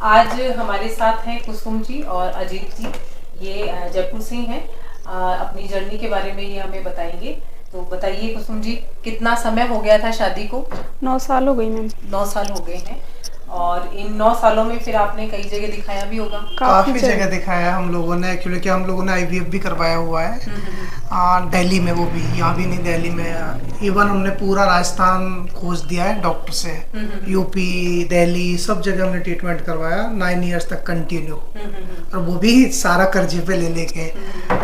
आज हमारे साथ हैं कुसुम जी और अजीत जी। ये जयपुर से ही हैं। अपनी जर्नी के बारे में ये हमें बताएंगे। तो बताइए कुसुम जी, कितना समय हो गया था शादी को? 9 साल हो गई मैम। 9 साल हो गए हैं। और इन 9 सालों में फिर आपने कई जगह दिखाया भी होगा। काफी जगह दिखाया हम लोगों ने, एक्चुअली कि हम लोगों ने आईवीएफ भी करवाया हुआ है दिल्ली में, वो भी यहाँ भी नहीं, दिल्ली में। इवन हमने पूरा राजस्थान खोज दिया है डॉक्टर से, यूपी दिल्ली सब जगह हमने ट्रीटमेंट करवाया 9 इयर्स तक कंटिन्यू, और वो भी सारा कर्जे पे ले लेके।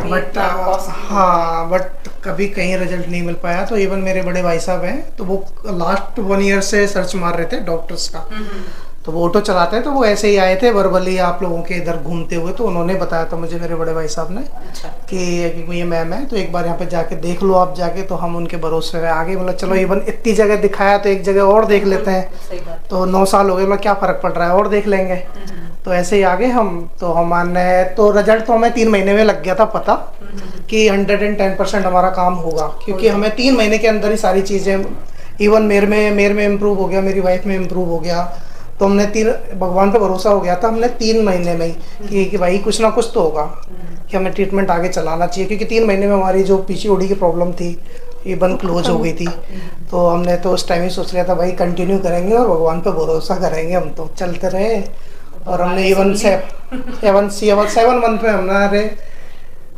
बट हाँ, बट कभी कहीं रिजल्ट नहीं मिल पाया। तो इवन मेरे बड़े भाई साहब हैं, तो वो लास्ट 1 ईयर से सर्च मार रहे थे डॉक्टर्स का। तो वो ऑटो चलाते हैं, तो वो ऐसे ही आए थे वर्बली आप लोगों के इधर घूमते हुए। तो उन्होंने बताया था मुझे, मेरे बड़े भाई साहब ने, अच्छा। कि ये मैम है, तो एक बार यहाँ पे जाके देख लो आप जाके। तो हम उनके भरोसे में आगे, मतलब चलो इवन इतनी जगह दिखाया तो एक जगह और देख लेते हैं। तो 9 साल हो गए, मतलब क्या फर्क पड़ रहा है, और देख लेंगे। तो ऐसे ही आगे हम, तो हमारे तो रिजल्ट तो हमें 3 महीने में लग गया था पता कि 110% हमारा काम होगा, क्योंकि हमें 3 महीने के अंदर ही सारी चीजें, इवन मेरे में इम्प्रूव हो गया, मेरी वाइफ में इम्प्रूव हो गया। तो हमने भगवान पे भरोसा हो गया था हमने 3 महीने में ही कि भाई कुछ ना कुछ तो होगा, कि हमें ट्रीटमेंट आगे चलाना चाहिए। क्योंकि 3 महीने में हमारी जो पीसीओडी की प्रॉब्लम थी इवन क्लोज हो गई थी। तो हमने तो उस टाइम ही सोच लिया था भाई कंटिन्यू करेंगे और भगवान पे भरोसा करेंगे। हम तो चलते रहे, और हमने इवन 7 मंथ में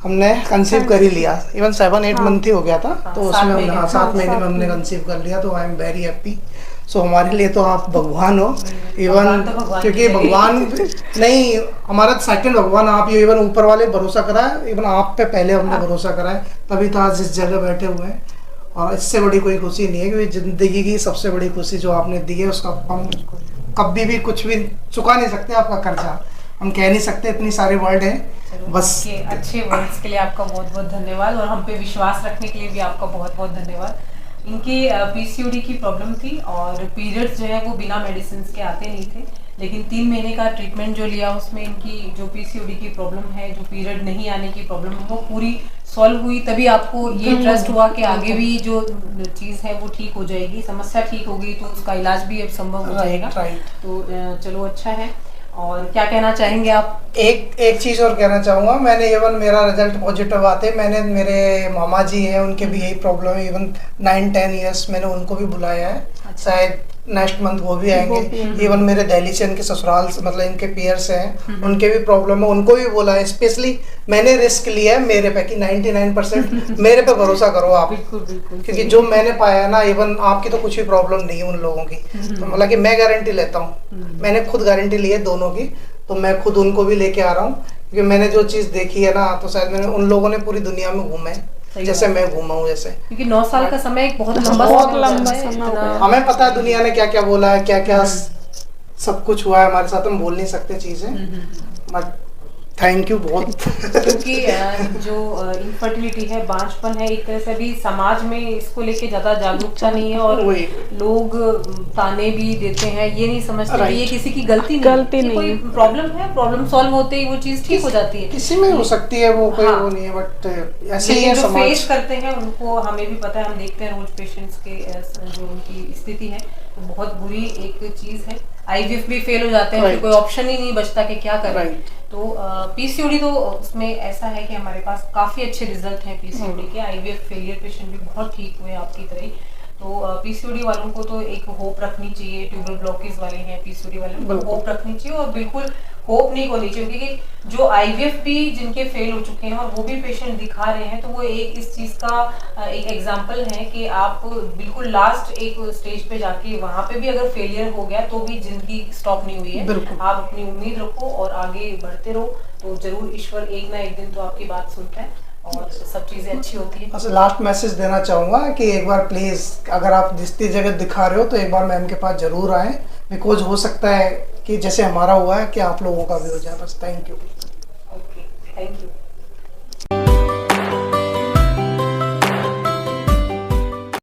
हमने कंसीव कर ही लिया। इवन 7-8 मंथ ही हो गया था। तो उसमें हमने 7 महीने में हमने कंसीव कर लिया। तो आई एम वेरी हैप्पी। सो हमारे लिए तो आप भगवान हो। इवन क्योंकि भगवान नहीं, हमारा सेकंड भगवान आप ही। इवन ऊपर वाले भरोसा करा है, इवन आप पे पहले हमने भरोसा करा है, तभी तो आज इस जगह बैठे हुए हैं। और इससे बड़ी कोई खुशी नहीं है, क्योंकि जिंदगी की सबसे बड़ी खुशी जो आपने दी है, उसका हम कभी भी कुछ भी चुका नहीं सकते। आपका कर्जा हम कह नहीं सकते, इतनी सारे वर्ड हैं। बस अच्छे वर्ड्स के लिए आपका बहुत बहुत धन्यवाद, और हम पे विश्वास रखने के लिए भी आपका बहुत बहुत धन्यवाद। इनकी पीसीओडी की प्रॉब्लम थी, और पीरियड्स जो है वो बिना मेडिसिन के आते नहीं थे। लेकिन 3 महीने का ट्रीटमेंट जो लिया, उसमें इनकी जो पीसीओडी की प्रॉब्लम है, जो पीरियड नहीं आने की प्रॉब्लम है, वो पूरी सॉल्व हुई। तभी आपको ये ट्रस्ट हुआ कि आगे भी जो चीज़ है वो ठीक हो जाएगी, समस्या ठीक होगी, तो उसका इलाज भी अब संभव हो जाएगा। तो चलो अच्छा है। और क्या कहना चाहेंगे आप? एक चीज और कहना चाहूँगा। मैंने इवन मेरा रिजल्ट पॉजिटिव आते, मैंने मेरे मामा जी हैं, उनके भी यही प्रॉब्लम है। इवन 9-10 इयर्स मैंने उनको भी बुलाया है। अच्छा। शायद नेक्स्ट मंथ वो भी आएंगे। इवन मेरे दिल्ली से, इनके ससुराल से, मतलब इनके पियर्स हैं, उनके भी प्रॉब्लम है, उनको भी बोला है। स्पेशली मैंने रिस्क लिया है मेरे पे कि 99% मेरे पे भरोसा करो आप। बिल्कुल। क्योंकि जो मैंने पाया ना, इवन आपकी तो कुछ भी प्रॉब्लम नहीं है उन लोगों की। तो मतलब कि मैं गारंटी लेता हूँ, मैंने खुद गारंटी ली है दोनों की। तो मैं खुद उनको भी लेके आ रहा हूँ, क्योंकि मैंने जो चीज़ देखी है ना, तो शायद मैंने, उन लोगों ने पूरी दुनिया में घूमा है जैसे मैं घूमा हूँ। जैसे क्योंकि 9 साल का समय एक बहुत लंबा समय। हमें पता है दुनिया ने क्या क्या बोला है, क्या क्या सब कुछ हुआ है हमारे साथ, हम बोल नहीं सकते चीजें। बट थैंक यू बहुत। क्योंकि जो इनफर्टिलिटी है, बांझपन है, एक तरह से अभी समाज में इसको लेके ज्यादा जागरूकता नहीं है, और लोग ताने भी देते हैं। ये नहीं समझते कि ये किसी की गलती नहीं, कोई प्रॉब्लम है, प्रॉब्लम सॉल्व होते ही वो चीज ठीक हो जाती है। किसी में हो सकती है वो, कोई वो नहीं है। बट ऐसे ही जो फेस करते हैं उनको, हमें भी पता है, हम देखते हैं रोज पेशेंट्स के जो उनकी स्थिति है, तो बहुत बुरी एक चीज है। आईवीएफ भी फेल हो जाते हैं, कोई ऑप्शन ही नहीं बचता कि क्या करें। तो पीसीओडी तो उसमें ऐसा है कि हमारे पास काफी अच्छे रिजल्ट हैं पीसीओडी के। आईवीएफ फेलियर पेशेंट भी बहुत ठीक हुए आपकी तरह। तो पीसीओडी वालों को तो एक होप रखनी चाहिए। ट्यूबल ब्लॉकेज वाले हैं, पीसीओडी वाले को होप रखनी चाहिए, और बिल्कुल होप नहीं होनी चाहिए। क्योंकि जो आईवीएफ भी जिनके फेल हो चुके हैं और वो भी पेशेंट दिखा रहे हैं, तो वो एक इस चीज का एक एग्जांपल है कि आप बिल्कुल लास्ट एक स्टेज पे जाके वहां पे भी अगर फेलियर हो गया तो भी जिंदगी स्टॉप नहीं हुई है। आप अपनी उम्मीद रखो और आगे बढ़ते रहो, तो जरूर ईश्वर एक ना एक दिन तो आपकी बात सुनता है और सब चीजें अच्छी होती है। बस लास्ट मैसेज देना चाहूँगा कि एक बार प्लीज़, अगर आप जितनी जगह दिखा रहे हो तो एक बार मैम के पास जरूर आए। बिकॉज हो सकता है कि जैसे हमारा हुआ है कि आप लोगों का भी हो जाए। बस thank you. Okay, thank you.